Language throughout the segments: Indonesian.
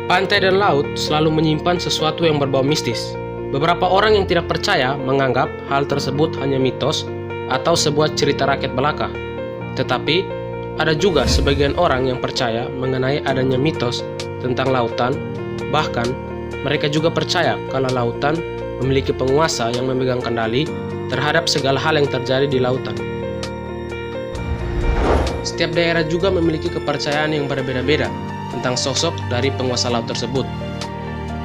Pantai dan laut selalu menyimpan sesuatu yang berbau mistis. Beberapa orang yang tidak percaya menganggap hal tersebut hanya mitos atau sebuah cerita rakyat belaka. Tetapi, ada juga sebagian orang yang percaya mengenai adanya mitos tentang lautan. Bahkan, mereka juga percaya kalau lautan memiliki penguasa yang memegang kendali terhadap segala hal yang terjadi di lautan. Setiap daerah juga memiliki kepercayaan yang berbeda-beda tentang sosok dari penguasa laut tersebut.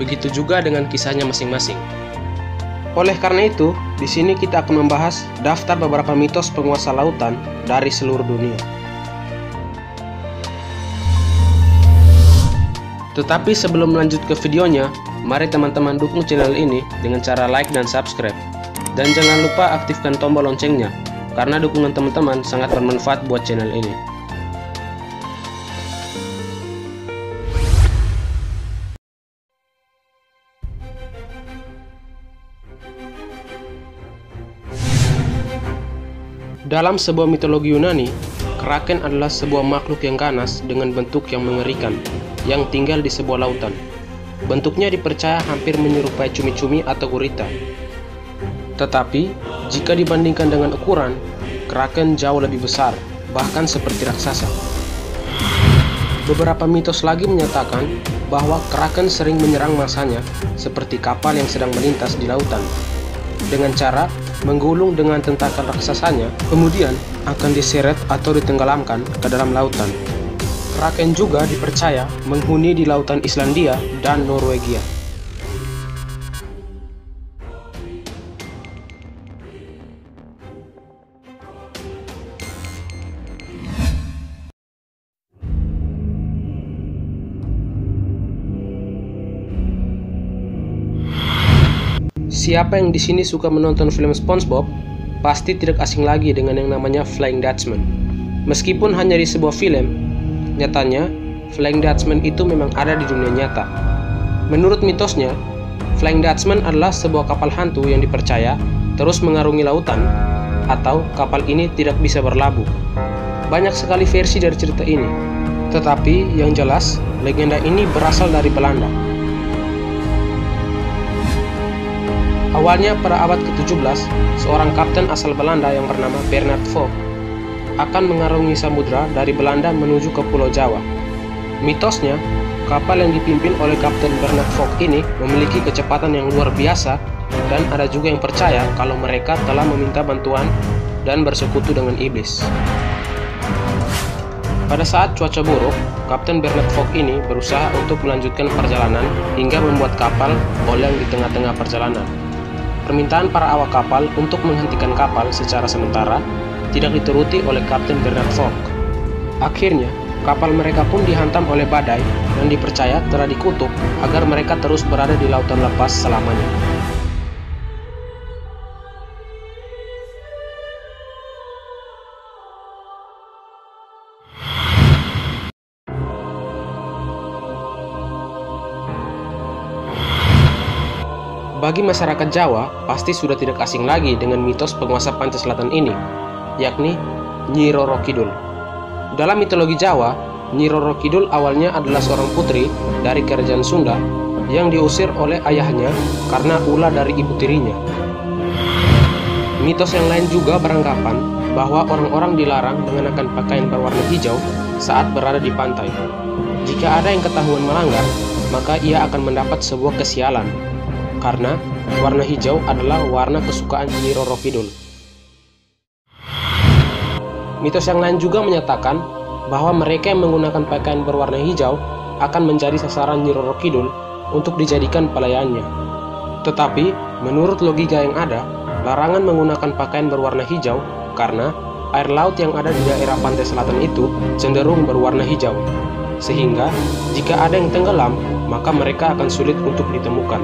Begitu juga dengan kisahnya masing-masing. Oleh karena itu, di sini kita akan membahas daftar beberapa mitos penguasa lautan dari seluruh dunia. Tetapi sebelum lanjut ke videonya, mari teman-teman dukung channel ini dengan cara like dan subscribe. Dan jangan lupa aktifkan tombol loncengnya, karena dukungan teman-teman sangat bermanfaat buat channel ini. Dalam sebuah mitologi Yunani, kraken adalah sebuah makhluk yang ganas dengan bentuk yang mengerikan, yang tinggal di sebuah lautan. Bentuknya dipercaya hampir menyerupai cumi-cumi atau gurita. Tetapi, jika dibandingkan dengan ukuran, kraken jauh lebih besar, bahkan seperti raksasa. Beberapa mitos lagi menyatakan bahwa kraken sering menyerang mangsanya, seperti kapal yang sedang melintas di lautan, dengan cara menggulung dengan tentakel raksasanya, kemudian akan diseret atau ditenggelamkan ke dalam lautan. Kraken juga dipercaya menghuni di lautan Islandia dan Norwegia. Siapa yang di sini suka menonton film SpongeBob, pasti tidak asing lagi dengan yang namanya Flying Dutchman. Meskipun hanya di sebuah film, nyatanya Flying Dutchman itu memang ada di dunia nyata. Menurut mitosnya, Flying Dutchman adalah sebuah kapal hantu yang dipercaya terus mengarungi lautan, atau kapal ini tidak bisa berlabuh. Banyak sekali versi dari cerita ini, tetapi yang jelas, legenda ini berasal dari Belanda. Awalnya pada abad ke-17, seorang kapten asal Belanda yang bernama Bernard Fogg akan mengarungi samudra dari Belanda menuju ke Pulau Jawa. Mitosnya, kapal yang dipimpin oleh Kapten Bernard Fogg ini memiliki kecepatan yang luar biasa, dan ada juga yang percaya kalau mereka telah meminta bantuan dan bersekutu dengan iblis. Pada saat cuaca buruk, Kapten Bernard Fogg ini berusaha untuk melanjutkan perjalanan hingga membuat kapal oleng di tengah-tengah perjalanan. Permintaan para awak kapal untuk menghentikan kapal secara sementara tidak dituruti oleh Kapten Bernard Fogg. Akhirnya, kapal mereka pun dihantam oleh badai dan dipercaya telah dikutuk agar mereka terus berada di lautan lepas selamanya. Bagi masyarakat Jawa, pasti sudah tidak asing lagi dengan mitos penguasa pantai selatan ini, yakni Nyi Roro Kidul. Dalam mitologi Jawa, Nyi Roro Kidul awalnya adalah seorang putri dari kerajaan Sunda yang diusir oleh ayahnya karena ulah dari ibu tirinya. Mitos yang lain juga beranggapan bahwa orang-orang dilarang mengenakan pakaian berwarna hijau saat berada di pantai. Jika ada yang ketahuan melanggar, maka ia akan mendapat sebuah kesialan, karena warna hijau adalah warna kesukaan Nyi Roro Kidul. Mitos yang lain juga menyatakan bahwa mereka yang menggunakan pakaian berwarna hijau akan menjadi sasaran Nyi Roro Kidul untuk dijadikan pelayannya. Tetapi, menurut logika yang ada, larangan menggunakan pakaian berwarna hijau karena air laut yang ada di daerah pantai selatan itu cenderung berwarna hijau. Sehingga, jika ada yang tenggelam, maka mereka akan sulit untuk ditemukan.